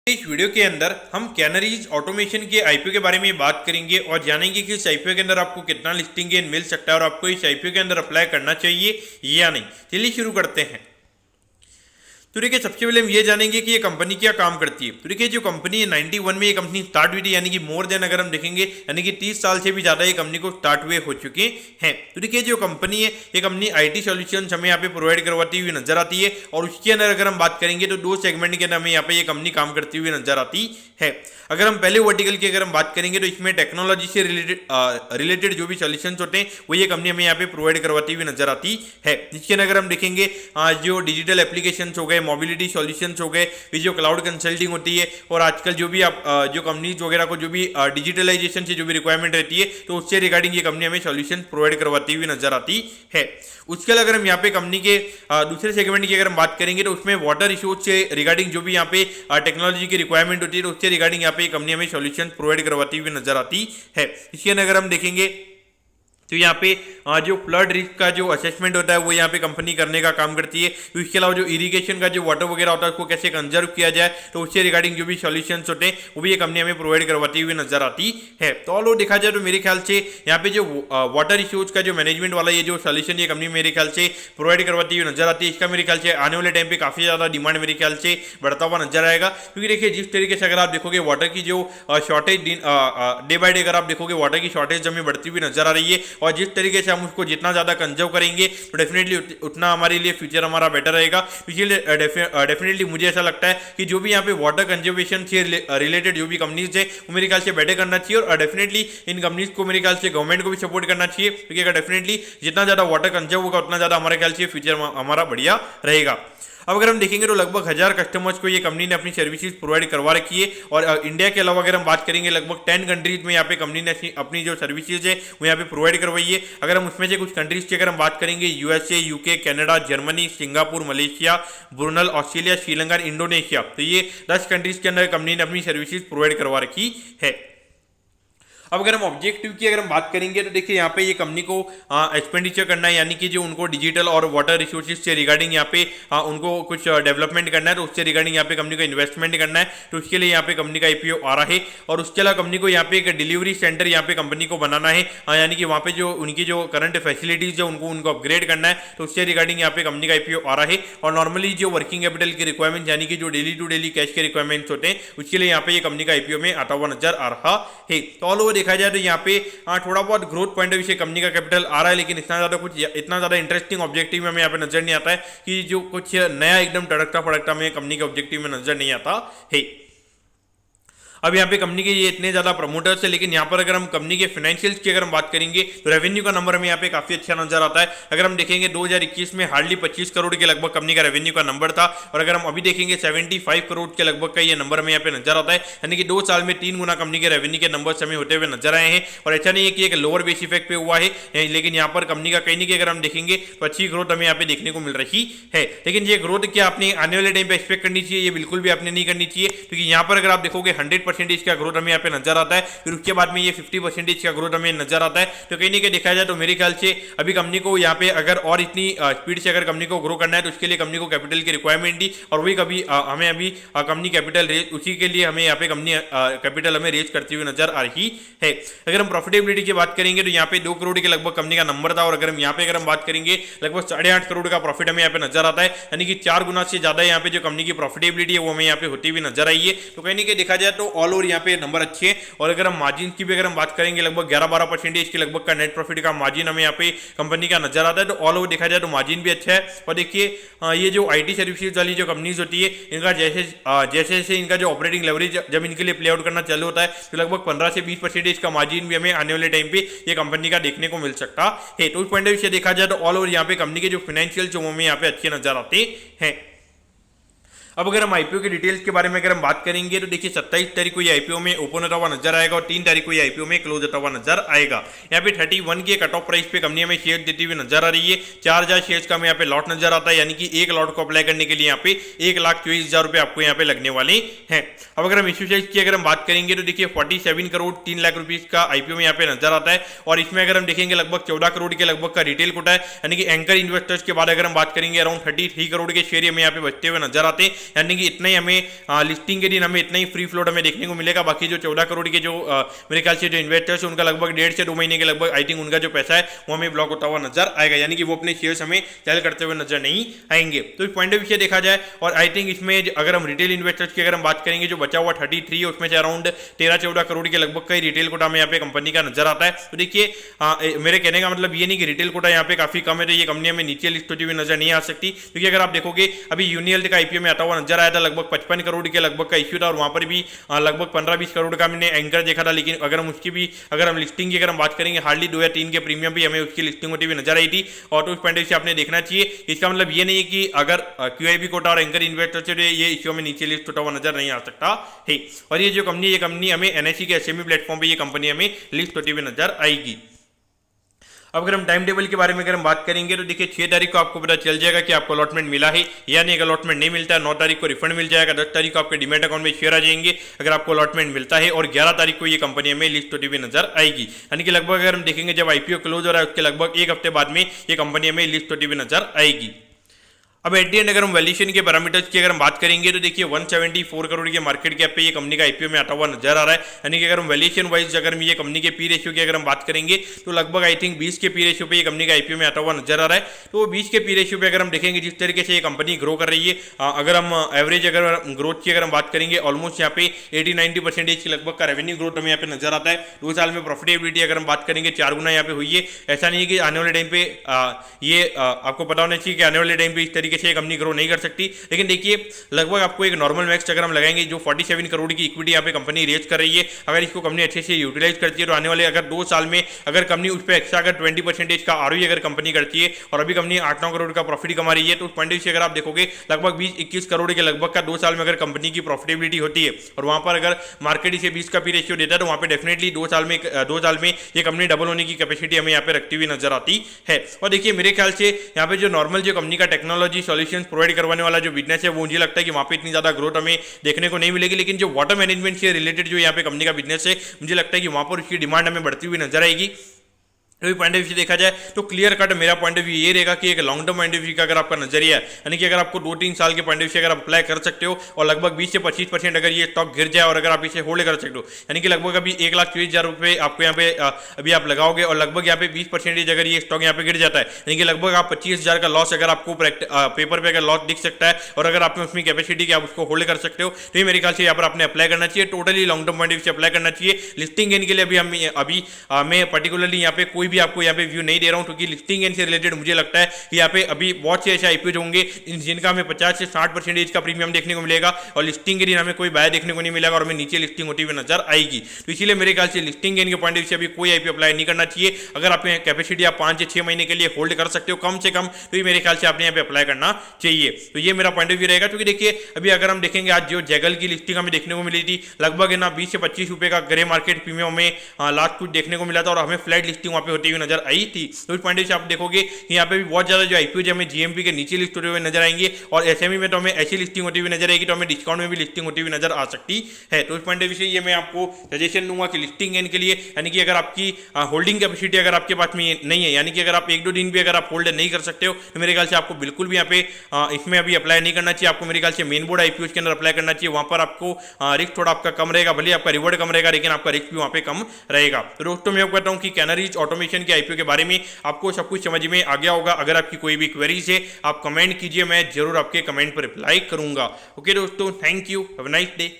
इस वीडियो के अंदर हम कैनरीज ऑटोमेशन के आईपीओ के बारे में बात करेंगे और जानेंगे कि इस आईपीओ के अंदर आपको कितना लिस्टिंग गेन मिल सकता है और आपको इस आईपीओ के अंदर अप्लाई करना चाहिए या नहीं। चलिए शुरू करते हैं। तो देखिए, सबसे पहले हम ये जानेंगे कि ये कंपनी क्या काम करती है। तो देखिए, जो कंपनी है 91 में ये कंपनी स्टार्ट हुई थी, यानी कि मोर देन अगर हम देखेंगे यानी कि 30 साल से भी ज़्यादा ये कंपनी को स्टार्ट हुए हो चुके हैं। तो देखिए, जो कंपनी है ये कंपनी आईटी सॉल्यूशंस हमें यहाँ पे प्रोवाइड करवाती हुई नजर आती है और उसके अंदर अगर हम बात करेंगे तो दो सेगमेंट के अंदर हमें यहाँ पे ये कंपनी काम करती हुई नजर आती है। अगर हम पहले वर्टिकल की अगर हम बात करेंगे तो इसमें टेक्नोलॉजी से रिलेटेड जो भी सॉल्यूशंस होते हैं वो ये कंपनी हमें यहाँ पे प्रोवाइड करवाती हुई नजर आती है। जिसके अंदर अगर हम देखेंगे जो डिजिटल एप्लीकेशन हो गए, मोबिलिटी सॉल्यूशन हो गए, जो क्लाउड कंसल्टिंग होती है और आजकल जो भी आप जो कंपनीज वगैरह को जो भी डिजिटलाइजेशन से जो भी रिक्वायरमेंट रहती है तो उससे रिगार्डिंग ये कंपनी हमें सॉल्यूशन प्रोवाइड करवाती हुई नजर आती है। उसके अलावा अगर हम यहाँ पे कंपनी के दूसरे सेगमेंट की अगर हम बात करेंगे तो उसमें वाटर इश्यूज से रिगार्डिंग जो भी यहाँ पे टेक्नोलॉजी की रिक्वायरमेंट होती है तो उससे रिगार्डिंग यहाँ पे कंपनी हमें सॉल्यूशन प्रोवाइड करवाती हुई नजर आती है। इसके अंदर अगर हम देखेंगे तो यहाँ पे जो फ्लड रिस्क का जो असेसमेंट होता है वो यहाँ पे कंपनी करने का काम करती है। तो इसके अलावा जो इरिगेशन का जो वाटर वगैरह होता है उसको कैसे कंजर्व किया जाए तो उससे रिगार्डिंग जो भी सॉल्यूशंस होते हैं वो भी ये कंपनी हमें प्रोवाइड करवाती हुई नजर आती है। तो ऑल ओवर देखा जाए तो मेरे ख्याल से यहाँ पे जो वाटर इश्यूज का जो मैनेजमेंट वाला ये जो सॉल्यूशन ये कंपनी मेरे ख्याल से प्रोवाइड करवाती हुई नजर आती है। इसका मेरे ख्याल से आने वाले टाइम पे काफी ज्यादा डिमांड मेरे ख्याल से बढ़ता हुआ नजर आएगा, क्योंकि देखिए जिस तरीके से अगर आप देखोगे वाटर की जो शॉर्टेज डे बाय डे अगर आप देखोगे वाटर की शॉर्टेज हमें बढ़ती हुई नजर आ रही है और जिस तरीके से हम उसको जितना ज्यादा कंजर्व करेंगे तो डेफिनेटली उतना हमारे लिए फ्यूचर हमारा बेटर रहेगा। इसलिए डेफिनेटली मुझे ऐसा लगता है कि जो भी यहाँ पे वाटर कंजर्वेशन से रिलेटेड जो भी कंपनीज है वो मेरे ख्याल से बेटर करना चाहिए और डेफिनेटली इन कंपनीज को मेरे ख्याल से गवर्नमेंट को भी सपोर्ट करना चाहिए, क्योंकि अगर डेफिनेटली जितना ज्यादा वाटर कंजर्व होगा उतना ज्यादा हमारे ख्याल से फ्यूचर हमारा बढ़िया रहेगा। अब अगर हम देखेंगे तो लगभग 1000 कस्टमर्स को ये कंपनी ने अपनी सर्विसेज प्रोवाइड करवा रखी है और इंडिया के अलावा अगर हम बात करेंगे लगभग 10 कंट्रीज में यहाँ पे कंपनी ने अपनी जो सर्विसेज है वो यहाँ पे प्रोवाइड करवाई है। अगर हम उसमें से कुछ कंट्रीज की अगर हम बात करेंगे USA, UK, Canada, Germany, Singapore, Malaysia, ब्रुनल, Australia, Sri Lanka, Indonesia, तो ये 10 कंट्रीज के अंदर कंपनी ने अपनी सर्विसेज प्रोवाइड करवा रखी है। अब अगर हम ऑब्जेक्टिव की अगर हम बात करेंगे तो देखिए यहाँ पे ये कंपनी को एक्सपेंडिचर करना है, यानी कि जो उनको डिजिटल और वाटर रिसोर्सेज से रिगार्डिंग यहाँ पे उनको कुछ डेवलपमेंट करना है तो उससे रिगार्डिंग यहाँ पे कंपनी को इन्वेस्टमेंट करना है। तो उसके लिए यहाँ पे कंपनी का आईपीओ आ रहा है और उसके अलावा कंपनी को यहाँ पे एक डिलीवरी सेंटर यहाँ पे कंपनी को बनाना है, यानी कि वहाँ पे जो उनकी जो करंट फैसिलिटीज है उनको अपग्रेड करना है। तो उससे रिगार्डिंग यहाँ पे कंपनी का आईपीओ आ रहा है और नॉर्मली जो वर्किंग कैपिटल की रिक्वायरमेंट यानी कि जो डेली टू डेली कैश के रिक्वायरमेंट्स होते हैं उसके लिए यहाँ पे ये कंपनी का आईपीओ में आता हुआ नजर आ रहा है। तो ऑल ओवर देखा जाए तो यहाँ पे थोड़ा बहुत ग्रोथ पॉइंट ऑफ व्यू से कंपनी का कैपिटल आ रहा है, लेकिन इतना ज्यादा इंटरेस्टिंग ऑब्जेक्टिव में हमें यहाँ पे नजर नहीं आता है कि जो कुछ नया एकदम तड़कता फड़कता में कंपनी के ऑब्जेक्टिव में नजर नहीं आता है। अब यहाँ पे कंपनी के ये इतने ज्यादा प्रमोटर्स है, लेकिन यहाँ पर अगर हम कंपनी के फाइनेंशियल्स की अगर हम बात करेंगे तो रेवेन्यू का नंबर हमें यहाँ पे काफी अच्छा नजर आता है। अगर हम देखेंगे 2021 में हार्डली 25 करोड़ के लगभग कंपनी का रेवेन्यू का नंबर था और अगर हम अभी देखेंगे 75 करोड़ के लगभग का ये नंबर हमें यहाँ पे नजर आता है, यानी कि 2 साल में 3 गुना कंपनी के रेवेन्यू के नंबर हमें होते हुए नजर आए हैं। और ऐसा नहीं है कि एक लोअर बेस इफेक्ट पे हुआ है, लेकिन यहाँ पर कंपनी का कहीं ना कहीं अगर हम देखेंगे तो अच्छी ग्रोथ हमें यहाँ पे देखने को मिल रही है। लेकिन ये ग्रोथ क्या आपने आने वाले टाइम पे एक्सपेक्ट करनी चाहिए? ये बिल्कुल भी आपने नहीं करनी चाहिए, क्योंकि यहाँ पर अगर आप देखोगे 100% का ग्रोथ हमें यहाँ पे नजर आता है, फिर उसके बाद में ये 50% का ग्रोथ हमें नजर आता है। तो कहीं ना कहीं देखा जाए तो मेरे ख्याल से अभी कंपनी को यहाँ पे अगर और इतनी स्पीड से अगर कंपनी को ग्रो करना है तो उसके लिए कंपनी को कैपिटल की रिक्वायरमेंट थी और वही कभी हमें अभी कंपनी कैपिटल रेज उसी के लिए हमें यहाँ पे कंपनी कैपिटल हमें रेज करती हुई नजर आ रही है। अगर हम प्रॉफिटेबिलिटी की बात करेंगे तो यहाँ पे 2 करोड़ के लगभग कंपनी का नंबर था और अगर हम यहाँ पे अगर हम बात करेंगे लगभग 8.5 करोड़ का प्रॉफिट हमें यहाँ पे नजर आता है, यानी कि 4 गुना से ज्यादा यहाँ पे जो कंपनी की प्रॉफिटेबिलिटी है वो हमें यहाँ पे होती हुई नजर आई है। तो कहीं ना कहीं देखा जाए तो ऑल ओवर यहाँ पे नंबर अच्छे हैं। और अगर हम मार्जिन की भी अगर हम बात करेंगे लगभग 11-12% के लगभग का नेट प्रॉफिट का मार्जिन हमें यहाँ पे कंपनी का नजर आता है। तो ऑल ओवर देखा जाए तो मार्जिन भी अच्छा है। और देखिए ये जो आईटी सर्विसेज वाली जो कंपनीज होती है इनका जैसे जैसे इनका जो ऑपरेटिंग लेवरेज जब इनके लिए प्ले आउट करना चालू होता है तो लगभग 15 से 20% का मार्जिन भी हमें आने वाले टाइम पे ये कंपनी का देखने को मिल सकता है। तो उस पॉइंट ऑफ व्यू से देखा जाए तो ऑल ओवर यहाँ पे कंपनी के जो फाइनेंशियल जो हमें यहाँ पे अच्छे नजर आते हैं। अब अगर हम आईपीओ के डिटेल्स के बारे में अगर हम बात करेंगे तो देखिए 27 तारीख को ये आईपीओ में ओपन होता हुआ नजर आएगा और 3 तारीख को ये आईपीओ में क्लोज होता हुआ नजर आएगा। यहाँ पे 31 के कट ऑफ प्राइस पे कंपनी हमें शेयर देती हुई नजर आ रही है। 4000 शेयर्स का हमें यहाँ पे लॉट नजर आता है, यानी कि एक लॉट को अप्लाई करने के लिए यहाँ पे 1,24,000 रुपए आपको यहाँ पे लगने वाले हैं। अब अगर हम इश्यू साइज की अगर हम बात करेंगे तो देखिए 47 करोड़ 3 लाख रुपीज का आईपीओ में यहाँ पे नजर आता है और इसमें अगर हम देखेंगे लगभग 14 करोड़ के लगभग का रिटेल कोटा है, यानी कि एंकर इन्वेस्टर्स के बाद अगर हम बात करेंगे अराउंड 33 करोड़ के शेयर हमें यहाँ पे बचते हुए नजर आते हैं। यानी कि इतना ही हमें लिस्टिंग के दिन हमें इतना ही फ्री फ्लोट हमें देखने को मिलेगा। बाकी जो 14 करोड़ के जो मेरे ख्याल से जो इन्वेस्टर्स है उनका लगभग 1.5 से 2 महीने के लगभग आई थिंक उनका जो पैसा है वो हमें ब्लॉक होता हुआ नजर आएगा, यानी कि वो अपने शेयर्स हमें सेल करते हुए नजर नहीं आएंगे। तो इस पॉइंट ऑफ व्यू से देखा जाए और आई थिंक इसमें अगर हम रिटेल इन्वेस्टर्स की अगर हम बात करेंगे जो बचा हुआ 33 है उसमें से अराउंड 13-14 करोड़ के लगभग कई रिटेल कोटा में यहाँ पे कंपनी का नजर आता है। तो देखिए मेरे कहने का मतलब ये नहीं कि रिटेल कोटा यहाँ पे काफी कम है तो ये कंपनी हमें नीचे लिस्ट होती हुई नजर नहीं आ सकती, क्योंकि अगर आप देखोगे अभी यूनियल्ट का आईपीओ में आता हुआ नजर आया था, लगभग 55 करोड़ के लगभग का इश्यू था और वहां पर भी लगभग 15-20 करोड़ का हमने एंकर देखा था। लेकिन अगर हम उसकी भी अगर हम लिस्टिंग की अगर हम बात करेंगे हार्डली 2 या 3 के प्रीमियम भी हमें उसकी लिस्टिंग होती हुई नजर आई थी। और तो उस पॉइंट से आपने देखना चाहिए, इसका मतलब ये नहीं है कि अगर क्यूआईबी कोटा और एंकर इन्वेस्टर से ये इश्यू में नीचे लिस्ट होता हुआ नजर नहीं आ सकता है। और ये जो कंपनी हमें एनएसई के एसएमई प्लेटफॉर्म पे ये कंपनी हमें लिस्ट होती हुई नजर आएगी। अब अगर हम टाइम टेबल के बारे में अगर हम बात करेंगे तो देखिए 6 तारीख को आपको पता चल जाएगा कि आपको अलॉटमेंट मिला है या नहीं। अगर अलॉटमेंट नहीं मिलता है 9 तारीख को रिफंड मिल जाएगा, 10 तारीख को आपके डीमैट अकाउंट में शेयर आ जाएंगे अगर आपको अलॉटमेंट मिलता है, और 11 तारीख को ये कंपनी हमें लिस्ट होती हुई नजर आएगी। यानी कि लगभग अगर हम देखेंगे जब आईपीओ क्लोज हो रहा है उसके लगभग एक हफ्ते बाद में ये कंपनी हमें लिस्ट होती हुई नजर आएगी। अब एट दी एंड अगर हम वैल्यूएशन के पैरामीटर्स की अगर हम बात करेंगे तो देखिए 174 करोड़ के मार्केट कैप पे ये कंपनी का आईपीओ में आता हुआ नजर आ रहा है। यानी कि अगर हम वैल्यूएशन वाइज अगर हम ये कंपनी के पी रेशियो की अगर हम बात करेंगे तो लगभग आई थिंक 20 के पी रेशियो पे ये कंपनी का आईपीओ में आता हुआ नजर आ रहा है। तो 20 के पी रेशियो पे अगर हम देखेंगे जिस तरीके से ये कंपनी ग्रो कर रही है, अगर हम एवरेज अगर ग्रोथ की अगर हम बात करेंगे ऑलमोस्ट यहाँ पे 80-90% के लगभग का रेवेन्यू ग्रोथ हमें यहाँ पे नजर आता है। 2 साल में प्रॉफिटेबिलिटी अगर हम बात करेंगे 4 गुना यहाँ पे हुई है। ऐसा नहीं है कि आने वाले टाइम पे ये आपको पता होना चाहिए कि आने वाले टाइम पे इस तरीके से ये कंपनी ग्रो नहीं कर सकती। लेकिन देखिए लगभग आपको एक नॉर्मल मैक्स अगर हम लगाएंगे जो 47 करोड़ की इक्विटी यहाँ पे कंपनी रेज कर रही है, अगर इसको कंपनी अच्छे से यूटिलाइज करती है तो आने वाले अगर 2 साल में अगर कंपनी उस पर एक्स्ट्रा अगर 20% का आरओई अगर कंपनी करती है और अभी कंपनी 8-9 करोड़ का प्रॉफिट कमा रही है, तो उस पॉइंट से अगर आप देखोगे लगभग 20-21 करोड़ के लगभग का 2 साल में अगर कंपनी की प्रॉफिटेबिलिटी होती है और वहां पर अगर मार्केट इसे 20 का पी रेशियो देता है तो वहां पे डेफिनेटली 2 साल में ये कंपनी डबल होने की कैपेसिटी हमें यहाँ पे रखती हुई नजर आती है। और देखिए मेरे ख्याल से यहाँ पे जो नॉर्मल जो कंपनी का टेक्नोलॉजी सॉल्यूशन प्रोवाइड करवाने वाला जो बिजनेस है वो मुझे लगता है कि वहां पे इतनी ज्यादा ग्रोथ हमें देखने को नहीं मिलेगी। लेकिन जो वाटर मैनेजमेंट से रिलेटेड जो यहाँ पे कंपनी का बिजनेस है मुझे लगता है कि वहां पर उसकी डिमांड हमें बढ़ती हुई नजर आएगी। पॉइंट ऑफ व्यू से देखा जाए तो क्लियर कट मेरा पॉइंट ऑफ व्यू ये रहेगा कि एक long term point of view का अगर आपका नजरिया है, यानी कि अगर आपको 2-3 साल के पॉइंट ऑफ व्यू से अगर आप अप्लाई कर सकते हो और लगभग 20 से 25% अगर ये स्टॉक गिर जाए और अगर आप इसे होल्ड कर सकते हो, यानी कि लगभग अभी 1,24,000 रुपये आपको यहाँ पे अभी आप लगाओगे और लगभग यहाँ पे 20% अगर ये स्टॉक यहाँ पे गिर जाता है, यानी कि लगभग आप 25,000 का लॉस अगर आपको पेपर पे अगर लॉस दिख सकता है और अगर आप में उसमें कैपेसिटी की आप उसको होल्ड कर सकते हो, तो ये मेरे ख्याल से यहाँ पर आपने अप्लाई करना चाहिए। Totally long term point of view से अप्लाई करना चाहिए। लिस्टिंग गेन के लिए अभी मैं पर्टिकुलरली यहाँ पे कोई भी आपको यहाँ पे व्यू नहीं दे रहा हूं, क्योंकि लिस्टिंग गेन से रिलेटेड मुझे लगता है कि यहाँ पे अभी बहुत से ऐसे आईपीओ होंगे जिनका हमें 50 से 60% का प्रीमियम देखने को मिलेगा और लिस्टिंग के दिन हमें कोई बाय देखने को नहीं मिलेगा और हमें नीचे लिस्टिंग होती हुई नजर आएगी। तो इसीलिए मेरे ख्याल से लिस्टिंग गेन के पॉइंट ऑफ व्यू से अभी कोई आईपीओ अप्लाई नहीं करना चाहिए। अगर आपने कैपेसिटी आप 5 से 6 महीने के लिए होल्ड कर सकते हो कम से कम, तो ये मेरे ख्याल से आपने यहाँ पे अप्लाई करना चाहिए। तो ये मेरा पॉइंट ऑफ व्यू रहेगा। क्योंकि देखिए अभी अगर हम देखेंगे आज जो जैगल की लिस्टिंग हमें देखने को मिली थी लगभग है ना 20 से 25 रुपए का ग्रे मार्केट प्रीमियम हमें लास्ट कुछ देखने को मिला था और हमें फ्लैट लिस्टिंग वहां पे होती हुई नजर आई थी। तो इस पॉइंट से आप देखोगे कि यहाँ पे भी बहुत ज्यादा जो आईपीओ हमें जीएमपी के नीचे लिस्ट होते हुए नजर आएंगे और एसएमई में तो हमें ऐसी लिस्टिंग होती हुई नजर आएगी, तो हमें डिस्काउंट में भी लिस्टिंग होती हुई नजर आ सकती है। तो इस पॉइंट ऑफ व्यू से ये मैं आपको सजेशन दूंगा कि लिस्टिंग गेन के लिए, यानी कि अगर आपकी होल्डिंग कैपेसिटी अगर आपके पास में नहीं है, यानी कि अगर आप 1-2 दिन भी अगर आप होल्ड नहीं कर सकते हो, तो मेरे ख्याल से आपको बिल्कुल भी यहाँ पे इसमें अभी अप्लाई नहीं करना चाहिए। आपको मेरे ख्याल से मेन बोर्ड आईपीओ के अंदर अप्लाई करना चाहिए। वहां पर आपको रिस्क थोड़ा आपका कम रहेगा, भले आपका रिवॉर्ड कम रहेगा लेकिन आपका रिस्क भी वहां पे कम रहेगा। तो दोस्तों मैं कहता हूँ कि कैनरीज ऑटोमेशन के आईपीओ के बारे में आपको सब कुछ समझ में आ गया होगा। अगर आपकी कोई भी क्वेरीज है आप कमेंट कीजिए, मैं जरूर आपके कमेंट पर रिप्लाई करूंगा। ओके दोस्तों, thank you, have a nice day.